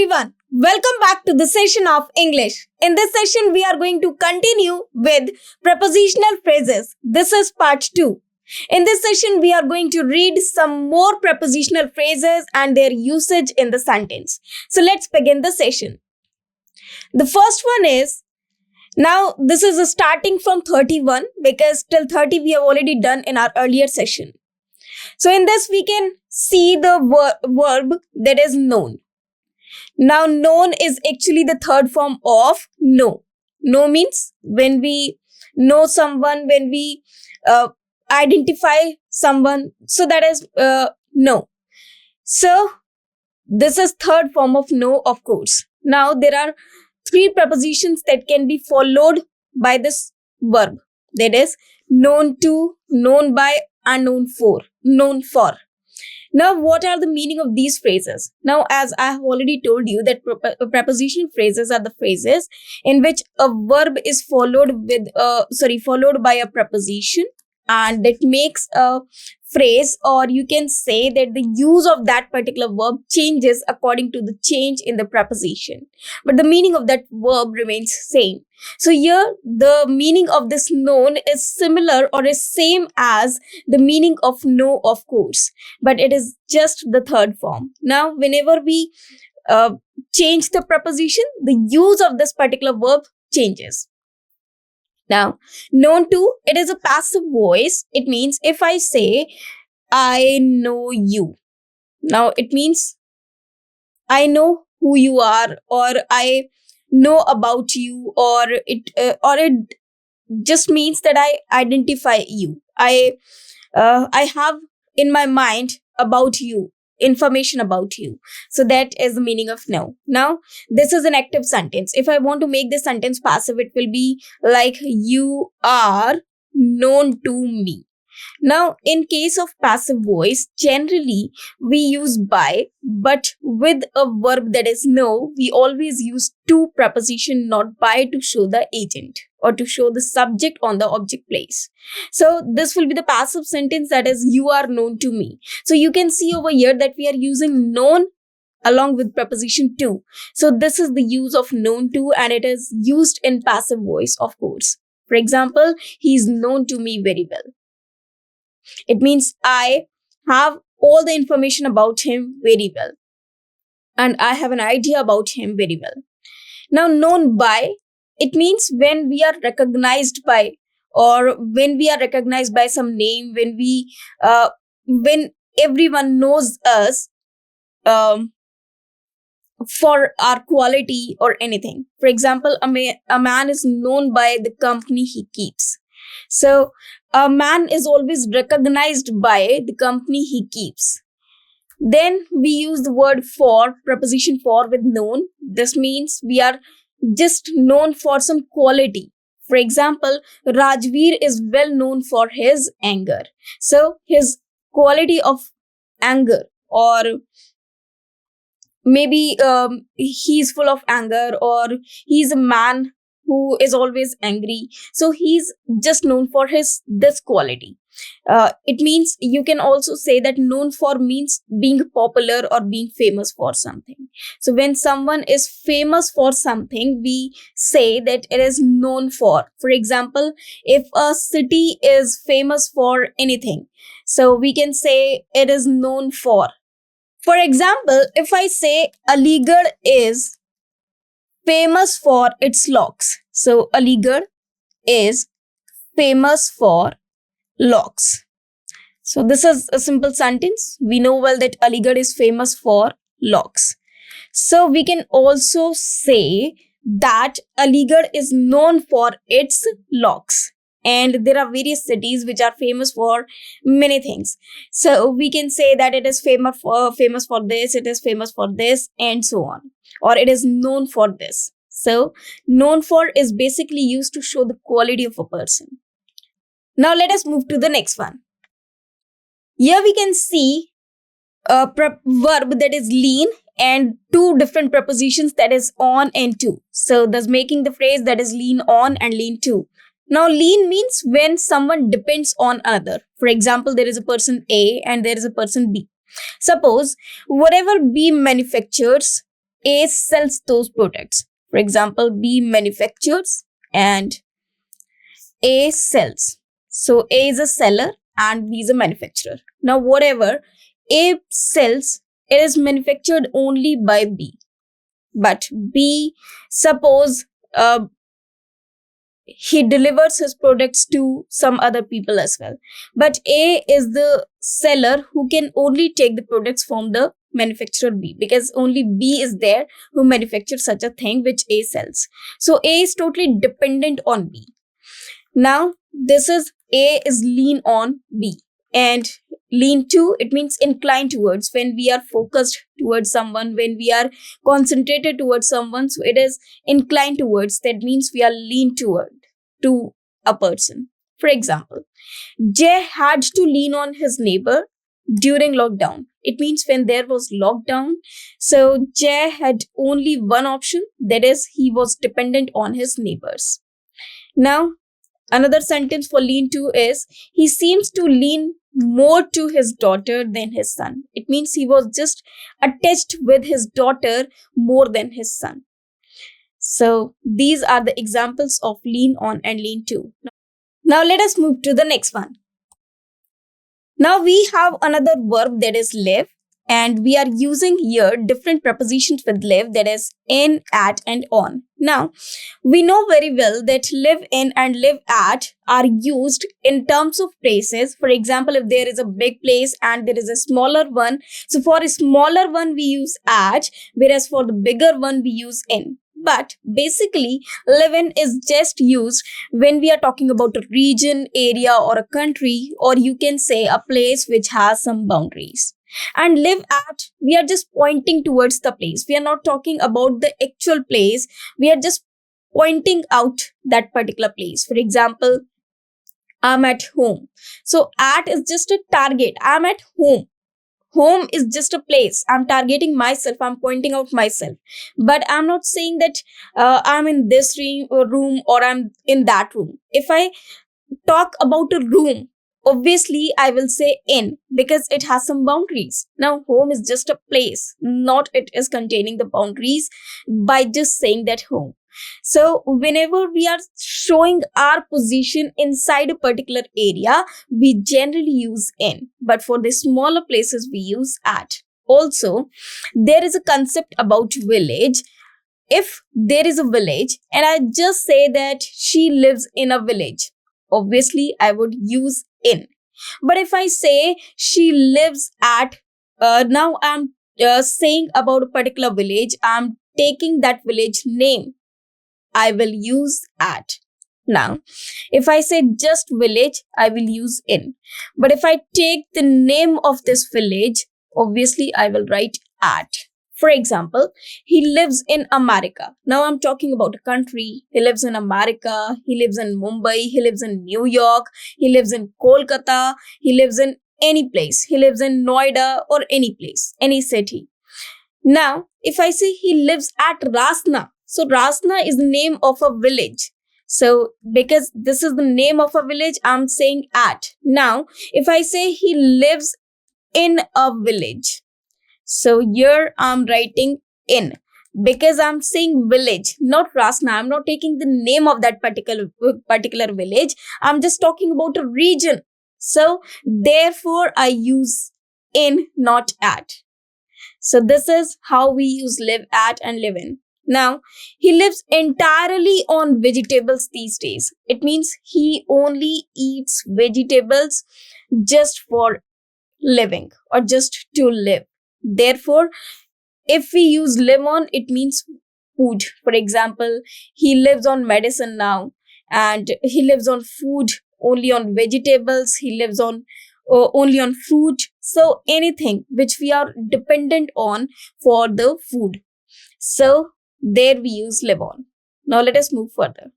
everyone, welcome back to the session of English. In this session, we are going to continue with prepositional phrases. This is part 2. In this session, we are going to read some more prepositional phrases and their usage in the sentence. So let's begin the session. The first one is, now this is starting from 31 because till 30 we have already done in our earlier session. So in this we can see the verb that is known. Now, known is actually the third form of know. Know means when we know someone, when we identify someone. So that is know. So this is third form of know, of course. Now, there are 3 prepositions that can be followed by this verb. That is known to, known by, and known for. Now, what are the meaning of these phrases? Now, as I have already told you that prepositional phrases are the phrases in which a verb is followed by a preposition, and that makes a phrase, or you can say that the use of that particular verb changes according to the change in the preposition. But the meaning of that verb remains same. So here, the meaning of this known is similar or is same as the meaning of know, of course. But it is just the third form. Now, whenever we change the preposition, the use of this particular verb changes. Now, known to, it is a passive voice. It means if I say, I know you. Now, it means I know who you are, or I know about you, or it just means that I identify you. I have in my mind about you, information about you. So that is the meaning of know. Now, this is an active sentence. If I want to make this sentence passive, it will be like, you are known to me. Now, in case of passive voice, generally we use by, but with a verb that is know, we always use to preposition, not by, to show the agent or to show the subject on the object place. So this will be the passive sentence, that is, you are known to me. So you can see over here that we are using known along with preposition to. So this is the use of known to, and it is used in passive voice, of course. For example, he is known to me very well. It means I have all the information about him very well, and I have an idea about him very well. Now, known by, it means when we are recognized by, or when we are recognized by some name, when everyone knows us for our quality or anything. For example, a man is known by the company he keeps. So a man is always recognized by the company he keeps. Then we use the word for, preposition for with known. This means we are just known for some quality. For example, Rajveer is well known for his anger. So his quality of anger, or maybe he's full of anger, or he's a man who is always angry. So he's just known for this quality. It means you can also say that known for means being popular or being famous for something. So when someone is famous for something, we say that it is known for. For example, if a city is famous for anything, so we can say it is known for. For example, if I say Aligarh is famous for its locks. So Aligarh is famous for locks. So this is a simple sentence. We know well that Aligarh is famous for locks. So we can also say that Aligarh is known for its locks. And there are various cities which are famous for many things. So we can say that it is famous for this, it is famous for this, and so on. Or it is known for this. So known for is basically used to show the quality of a person. Now let us move to the next one. Here we can see a verb that is lean and 2 different prepositions, that is on and to. So thus making the phrase that is lean on and lean to. Now, lean means when someone depends on another. For example, there is a person A and there is a person B. Suppose whatever B manufactures A sells those products. For example, B manufactures and A sells. So A is a seller and B is a manufacturer. Now, whatever A sells, it is manufactured only by B. But B, suppose he delivers his products to some other people as well. But A is the seller who can only take the products from the manufacturer B, because only B is there who manufactures such a thing which A sells. So A is totally dependent on B. Now, this is A is lean on B, and lean to, it means inclined towards. When we are focused towards someone, when we are concentrated towards someone, so it is inclined towards. That means we are lean toward to a person. For example, Jay had to lean on his neighbor during lockdown. It means when there was lockdown, so Jay had only one option, that is, he was dependent on his neighbors. Now, another sentence for lean to is, he seems to lean more to his daughter than his son. It means he was just attached with his daughter more than his son. So these are the examples of lean on and lean to. Now let us move to the next one. Now we have another verb, that is live, and we are using here different prepositions with live, that is in, at, and on. Now, we know very well that live in and live at are used in terms of places. For example, if there is a big place and there is a smaller one, so for a smaller one we use at, whereas for the bigger one we use in. But basically, live in is just used when we are talking about a region, area, or a country, or you can say a place which has some boundaries. And live at, we are just pointing towards the place. We are not talking about the actual place. We are just pointing out that particular place. For example, I'm at home. So at is just a target. I'm at home. Home is just a place. I'm targeting myself. I'm pointing out myself. But I'm not saying that I'm in this room or I'm in that room. If I talk about a room, obviously I will say in, because it has some boundaries. Now, home is just a place, not it is containing the boundaries by just saying that home. So whenever we are showing our position inside a particular area, we generally use in, but for the smaller places we use at. Also, there is a concept about village. If there is a village and I just say that she lives in a village, obviously I would use in. But if I say she lives at, now I'm saying about a particular village, I'm taking that village name, I will use at. Now, if I say just village, I will use in. But if I take the name of this village, obviously I will write at. For example, he lives in America. Now I'm talking about a country. He lives in America. He lives in Mumbai. He lives in New York. He lives in Kolkata. He lives in any place. He lives in Noida or any place, any city. Now, if I say he lives at Rasna, so Rasna is the name of a village. So because this is the name of a village, I'm saying at. Now, if I say he lives in a village, so here I'm writing in, because I'm saying village, not Rasna. I'm not taking the name of that particular village. I'm just talking about a region. So therefore I use in, not at. So this is how we use live at and live in. Now, he lives entirely on vegetables these days. It means he only eats vegetables just for living or just to live. Therefore, if we use live on, it means food. For example, he lives on medicine now, and he lives on food, only on vegetables. He lives on only on fruit. So anything which we are dependent on for the food. So there we use live on. Now let us move further.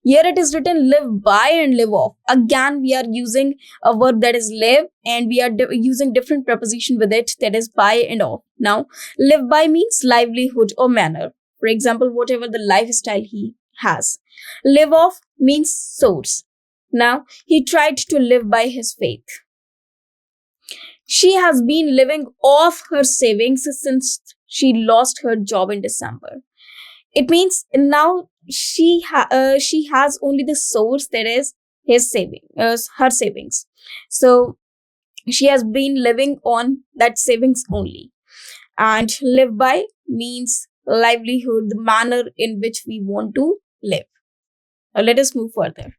Here it is written live by and live off. Again, we are using a verb that is live, and we are using different preposition with it, that is by and off. Now, live by means livelihood or manner. For example, whatever the lifestyle he has. Live off means source. Now, he tried to live by his faith. She has been living off her savings since she lost her job in December. It means now she has only the source, that is her savings. So she has been living on that savings only. And live by means livelihood, the manner in which we want to live. Now let us move further.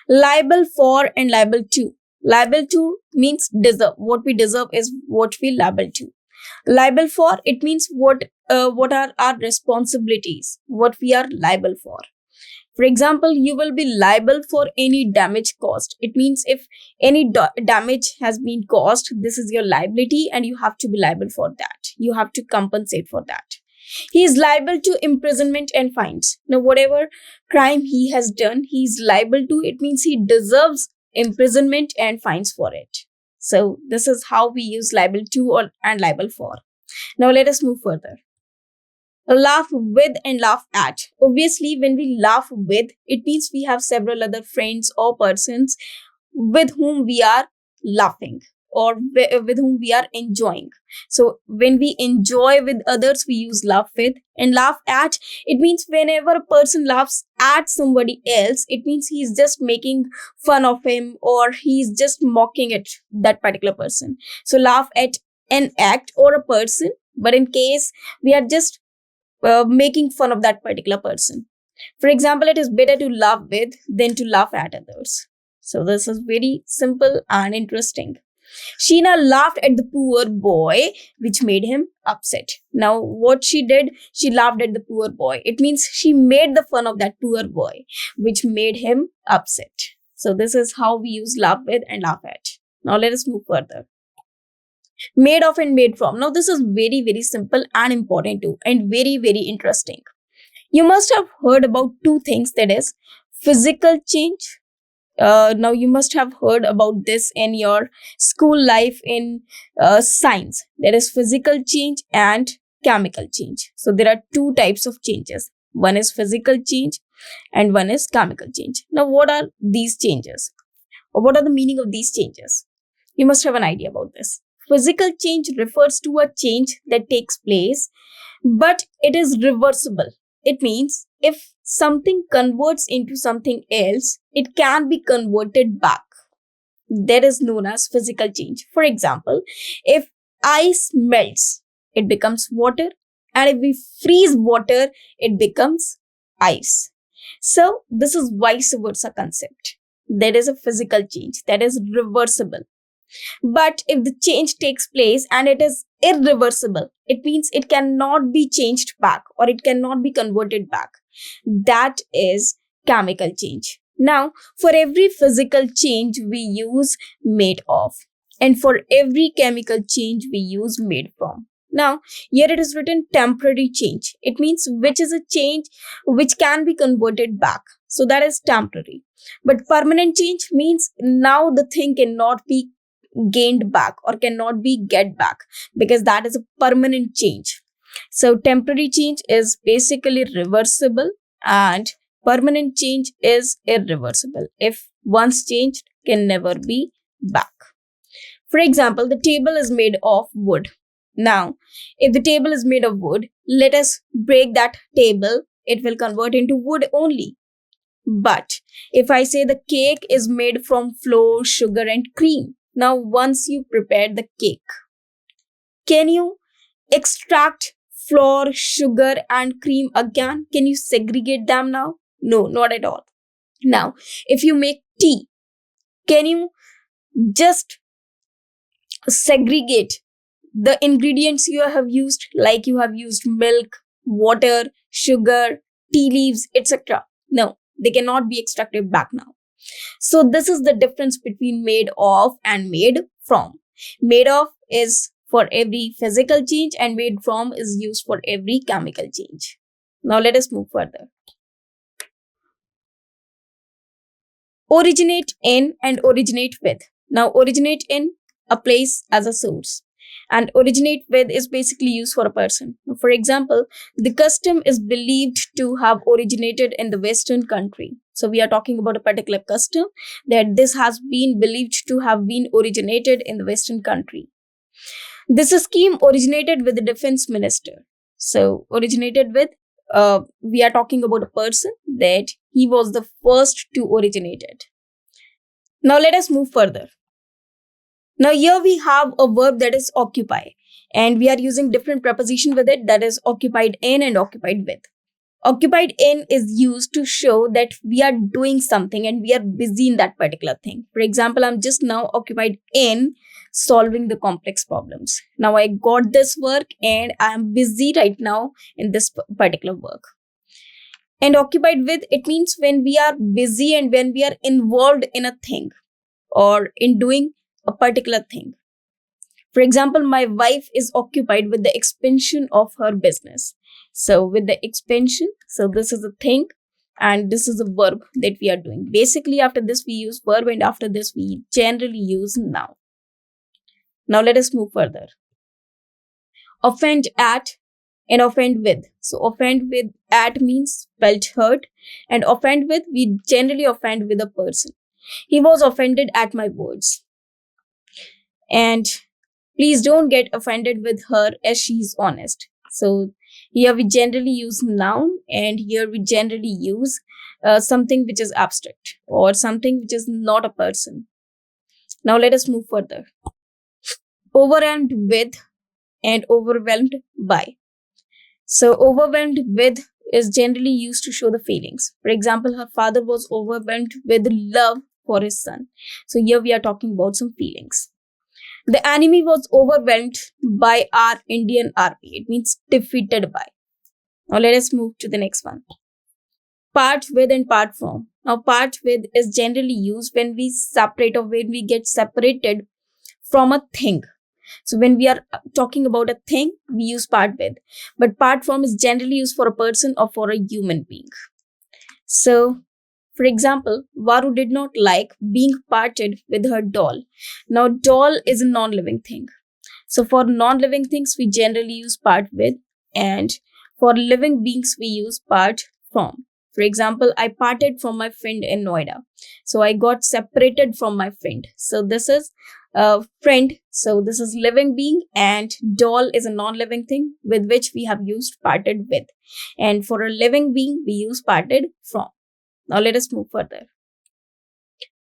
Liable for and liable to. Liable to means deserve. What we deserve is what we liable to. Liable for, it means what are our responsibilities, what we are liable for. For example, you will be liable for any damage caused. It means if any damage has been caused, this is your liability and you have to be liable for that. You have to compensate for that. He is liable to imprisonment and fines. Now, whatever crime he has done, he is liable to. It means he deserves imprisonment and fines for it. So this is how we use liable to and liable for. Now let us move further. Laugh with and laugh at. Obviously, when we laugh with, it means we have several other friends or persons with whom we are laughing or with whom we are enjoying. So when we enjoy with others, we use laugh with. And laugh at, it means whenever a person laughs at somebody else, it means he's just making fun of him or he's just mocking at that particular person. So laugh at an act or a person, but in case we are just making fun of that particular person. For example, it is better to laugh with than to laugh at others. So this is very simple and interesting. Sheena laughed at the poor boy, which made him upset. Now, what she did, she laughed at the poor boy. It means she made the fun of that poor boy, which made him upset. So this is how we use laugh with and laugh at. Now, let us move further. Made of and made from. Now, this is very, very simple and important too, and very, very interesting. You must have heard about two things, that is physical change. Now, you must have heard about this in your school life in science. There is physical change and chemical change. So, there are two types of changes. One is physical change and one is chemical change. Now, what are these changes? Or what are the meaning of these changes? You must have an idea about this. Physical change refers to a change that takes place, but it is reversible. It means if something converts into something else, it can be converted back. That is known as physical change. For example, if ice melts, it becomes water, and if we freeze water, it becomes ice. So this is vice versa concept. That is a physical change that is reversible. But if the change takes place and it is irreversible, it means it cannot be changed back or it cannot be converted back. That is chemical change. Now, for every physical change, we use made of. And for every chemical change, we use made from. Now, here it is written temporary change. It means which is a change which can be converted back. So that is temporary. But permanent change means now the thing cannot be gained back or cannot be get back, because that is a permanent change. So temporary change is basically reversible and permanent change is irreversible. If once changed, can never be back. For example, the table is made of wood. Now, if the table is made of wood, let us break that table. It will convert into wood only. But if I say the cake is made from flour, sugar and cream, now, once you prepare the cake, can you extract flour, sugar and cream again? Can you segregate them now? No, not at all. Now, if you make tea, can you just segregate the ingredients you have used, like you have used milk, water, sugar, tea leaves, etc.? No, they cannot be extracted back now. So this is the difference between made of and made from. Made of is for every physical change and made from is used for every chemical change. Now let us move further. Originate in and originate with. Now originate in, a place as a source, and originate with is basically used for a person. For example, the custom is believed to have originated in the Western country. So we are talking about a particular custom that this has been believed to have been originated in the Western country. This scheme originated with the defense minister. So originated with, we are talking about a person that he was the first to originate it. Now let us move further. Now here we have a verb that is occupy, and we are using different preposition with it, that is occupied in and occupied with. Occupied in is used to show that we are doing something and we are busy in that particular thing. For example, I'm just now occupied in solving the complex problems. Now I got this work and I am busy right now in this particular work. And occupied with, it means when we are busy and when we are involved in a thing or in doing a particular thing. For example, my wife is occupied with the expansion of her business. So with the expansion, so this is a thing and this is a verb that we are doing. Basically, after this we use verb and after this we generally use noun. Now let us move further. Offend at and offend with. So offend with at means felt hurt, and offend with, we generally offend with a person. He was offended at my words. And please don't get offended with her as she is honest. So here we generally use noun, and here we generally use something which is abstract or something which is not a person. Now let us move further. Overwhelmed with and overwhelmed by. So overwhelmed with is generally used to show the feelings. For example, her father was overwhelmed with love for his son. So here we are talking about some feelings. The enemy was overwhelmed by our Indian army. It means defeated by. Now let us move to the next one. Part with and part from. Now part with is generally used when we separate or when we get separated from a thing. So when we are talking about a thing, we use part with. But part from is generally used for a person or for a human being. So for example, Varu did not like being parted with her doll. Now, doll is a non-living thing. So for non-living things, we generally use part with, and for living beings, we use part from. For example, I parted from my friend in Noida. So I got separated from my friend. So this is a friend. So this is living being, and doll is a non-living thing with which we have used parted with. And for a living being, we use parted from. Now let us move further.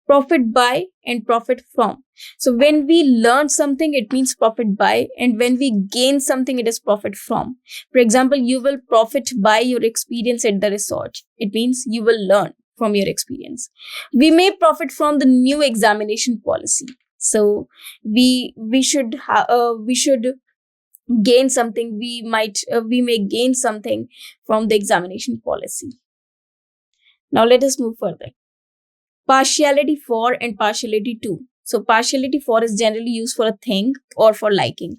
Profit by and profit from. So when we learn something, it means profit by, and when we gain something, it is profit from. For example, you will profit by your experience at the resort. It means you will learn from your experience. We may profit from the new examination policy. So we should gain something. We may gain something from the examination policy. Now let us move further. Partiality for and partiality to. So partiality for is generally used for a thing or for liking.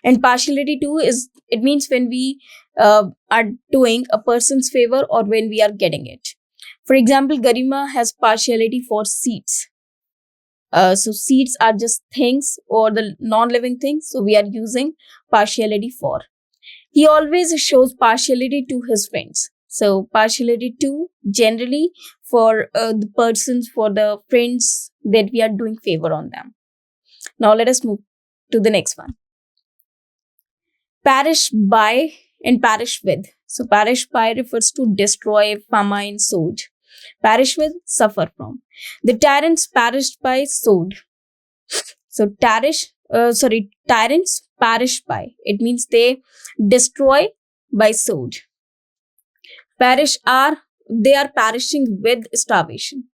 And partiality to is, it means when we are doing a person's favor or when we are getting it. For example, Garima has partiality for seeds. So seeds are just things or the non-living things. So we are using partiality for. He always shows partiality to his friends. So partiality to generally for the persons, for the friends that we are doing favor on them. Now let us move to the next one. Perish by and perish with. So perish by refers to destroy, famine, sword. Perish with, suffer from. The tyrants perished by sword. So tyrants perish by. It means they destroy by sword. Perish they are perishing with starvation.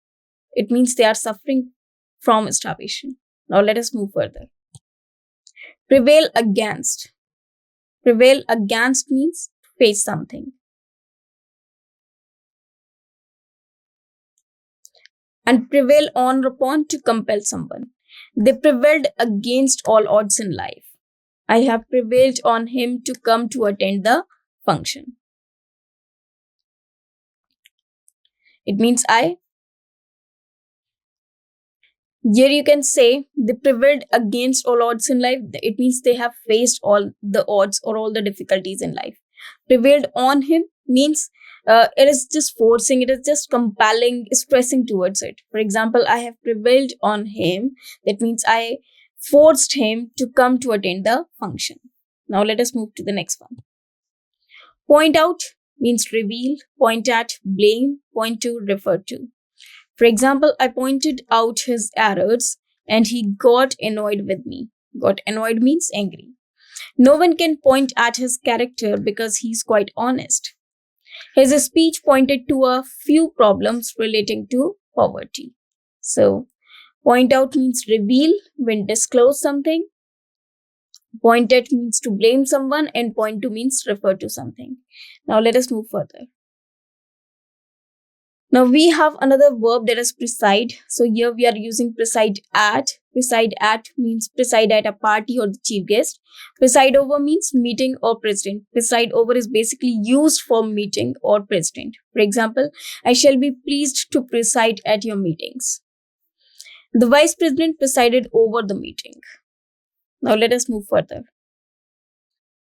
It means they are suffering from starvation. Now let us move further. Prevail against. Prevail against means face something. And prevail on upon, to compel someone. They prevailed against all odds in life. I have prevailed on him to come to attend the function. It means here you can say they prevailed against all odds in life. It means they have faced all the odds or all the difficulties in life. Prevailed on him means it is just forcing, it is just compelling, stressing towards it. For example, I have prevailed on him. That means I forced him to come to attend the function. Now let us move to the next one. Point out means reveal, point at, blame, point to, refer to. For example, I pointed out his errors and he got annoyed with me. Got annoyed means angry. No one can point at his character because he's quite honest. His speech pointed to a few problems relating to poverty. So, point out means reveal when disclose something. Point at means to blame someone, and point to means refer to something. Now let us move further. Now we have another verb that is preside. So here we are using preside at. Preside at means preside at a party or the chief guest. Preside over means meeting or president. Preside over is basically used for meeting or president. For example, I shall be pleased to preside at your meetings. The vice president presided over the meeting. Now let us move further.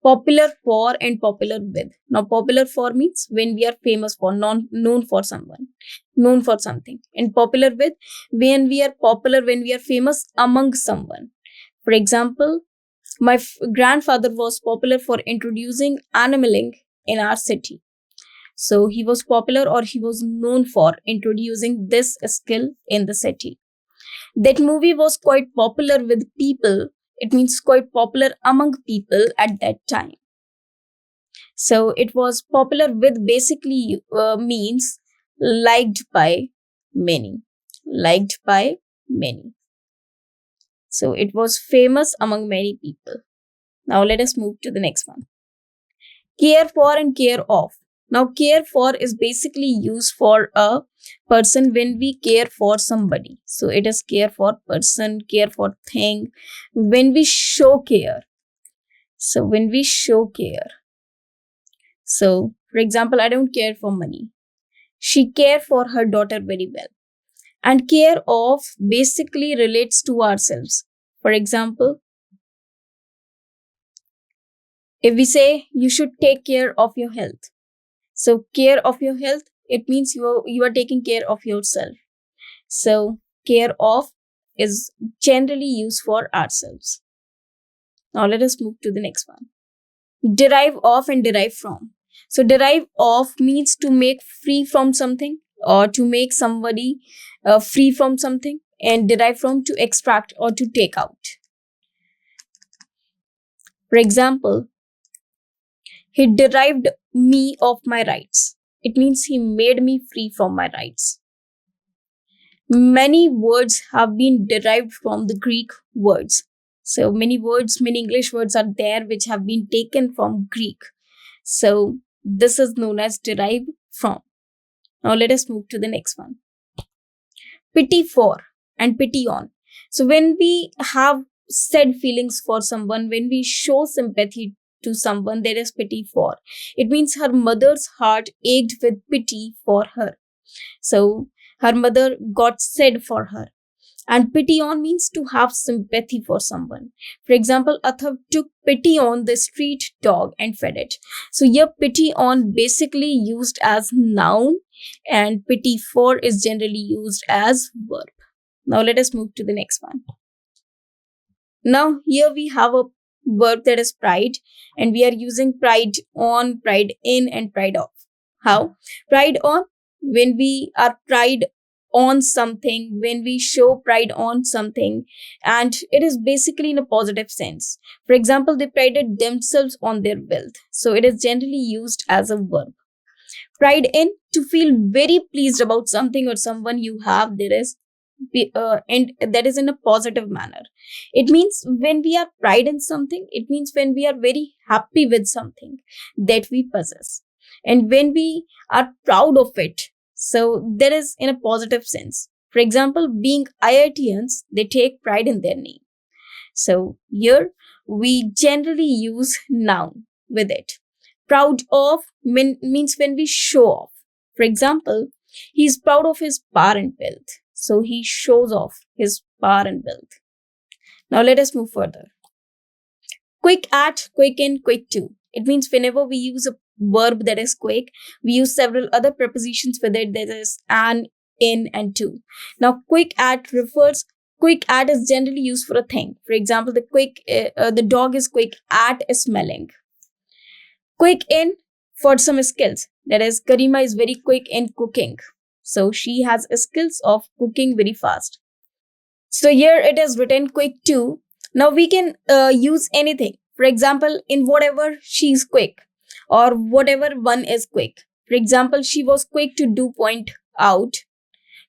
Popular for and popular with. Now popular for means when we are famous for, known for someone, known for something. And popular with, when we are popular, when we are famous among someone. For example, my grandfather was popular for introducing animaling in our city. So he was popular or he was known for introducing this skill in the city. That movie was quite popular with people. It means quite popular among people at that time. So it was popular with basically means liked by many. Liked by many. So it was famous among many people. Now let us move to the next one. Care for and care of. Now care for is basically used for a person when we care for somebody. So it is care for person, care for thing. When we show care. So when we show care. So for example, I don't care for money. She cared for her daughter very well. And care of basically relates to ourselves. For example, if we say you should take care of your health. So care of your health, it means you are taking care of yourself. So care of is generally used for ourselves. Now let us move to the next one. Derive of and derive from. So derive of means to make free from something or to make somebody free from something, and derive from to extract or to take out. For example, he derived me of my rights. It means he made me free from my rights. Many words have been derived from the Greek words. So many words, many English words are there which have been taken from Greek. So this is known as derive from. Now let us move to the next one. Pity for and pity on. So when we have sad feelings for someone, when we show sympathy to someone, there is pity for. It means her mother's heart ached with pity for her. So her mother got sad for her. And pity on means to have sympathy for someone. For example, Athav took pity on the street dog and fed it. So here pity on basically used as noun, and pity for is generally used as verb. Now let us move to the next one. Now here we have a verb that is pride, and we are using pride on, pride in, and pride of. How? Pride on, when we are pride on something, when we show pride on something, and it is basically in a positive sense. For example, they prided themselves on their wealth. So it is generally used as a verb. Pride in, to feel very pleased about something or someone you have, there is and that is in a positive manner. It means when we are pride in something, it means when we are very happy with something that we possess, and when we are proud of it. So that is in a positive sense. For example, being IITians, they take pride in their name. So here we generally use noun with it. Proud of means when we show off. For example, he is proud of his power and wealth. So he shows off his power and wealth. Now let us move further. Quick at, quick in, quick to. It means whenever we use a verb that is quick, we use several other prepositions with it, that is an, in, and to. Now quick at refers quick at is generally used for a thing. For example, the dog is quick at smelling. Quick in for some skills. That is, Karima is very quick in cooking. So she has skills of cooking very fast. So here it is written quick to. Now we can use anything. For example, in whatever she is quick or whatever one is quick. For example, she was quick to point out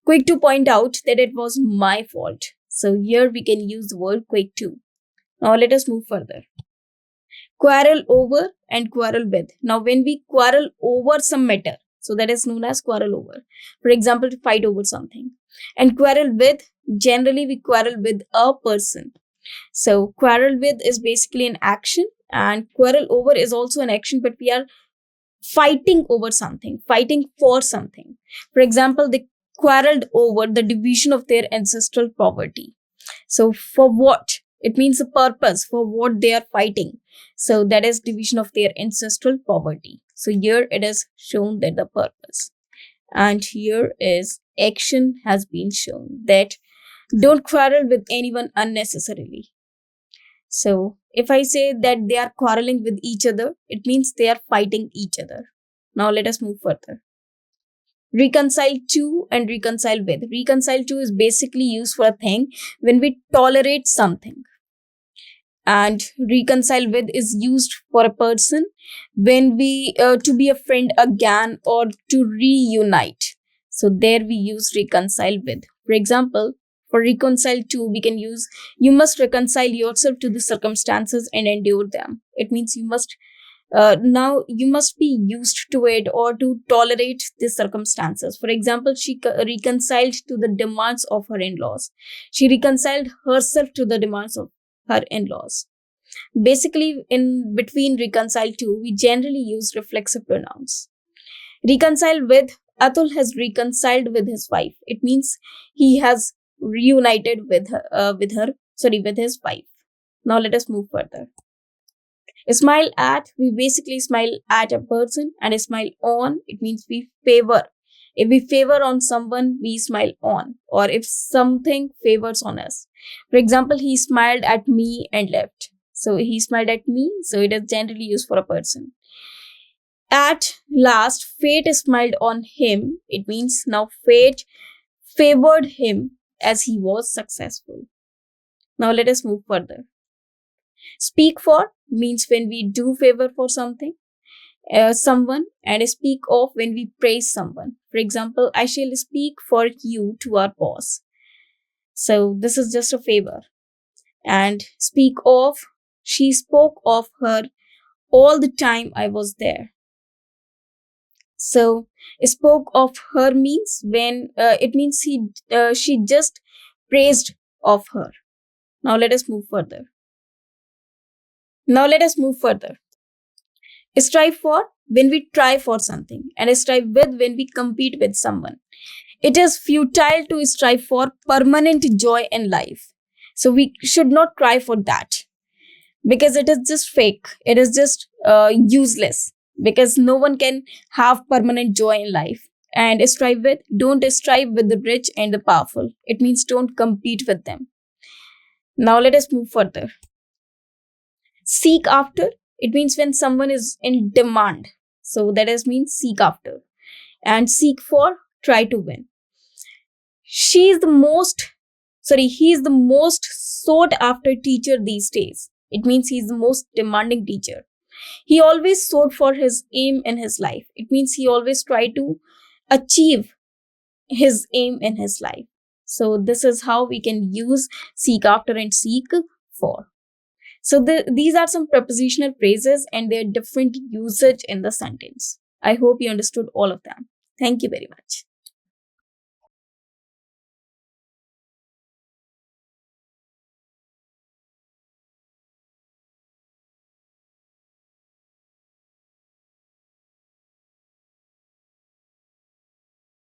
that it was my fault. So here we can use the word quick to. Now let us move further. Quarrel over and quarrel with. Now when we quarrel over some matter, so that is known as quarrel over. For example, to fight over something. And quarrel with, generally we quarrel with a person. So quarrel with is basically an action, and quarrel over is also an action, but we are fighting over something, fighting for something. For example, they quarreled over the division of their ancestral property. So for what? It means the purpose for what they are fighting. So that is division of their ancestral property. So here it is shown that the purpose. And here is action has been shown, that don't quarrel with anyone unnecessarily. So if I say that they are quarreling with each other, it means they are fighting each other. Now let us move further. Reconcile to and reconcile with. Reconcile to is basically used for a thing when we tolerate something. And reconcile with is used for a person when we to be a friend again or to reunite. So there we use reconcile with. For example, for reconcile to, we can use, you must reconcile yourself to the circumstances and endure them. It means you must now you must be used to it or to tolerate the circumstances. For example, she reconciled to the demands of her in-laws. She reconciled herself to the demands of her in-laws. Basically, in between reconcile to, we generally use reflexive pronouns. Reconcile with, Atul has reconciled with his wife. It means he has reunited with his wife. Now let us move further. Smile at, we basically smile at a person, and smile on, it means we favor. If we favor on someone, we smile on, or if something favors on us. For example, he smiled at me and left. So he smiled at me, so it is generally used for a person. At last, fate smiled on him. It means now fate favored him as he was successful. Now let us move further. Speak for means when we do favor for something, someone, and speak of when we praise someone. For example, I shall speak for you to our boss. So this is just a favor. And speak of, she spoke of her all the time I was there. So spoke of her means when it means she just praised of her. Now let us move further. Strive for when we try for something, and strive with when we compete with someone. It is futile to strive for permanent joy in life. So we should not try for that, because it is just fake. It is just useless, because no one can have permanent joy in life. And strive with, don't strive with the rich and the powerful. It means don't compete with them. Now let us move further. Seek after, it means when someone is in demand. So that is means seek after. And seek for, try to win. He is the most sought after teacher these days. It means he is the most demanding teacher. He always sought for his aim in his life. It means he always tried to achieve his aim in his life. So this is how we can use seek after and seek for. So these are some prepositional phrases and their different usage in the sentence. I hope you understood all of them. Thank you very much.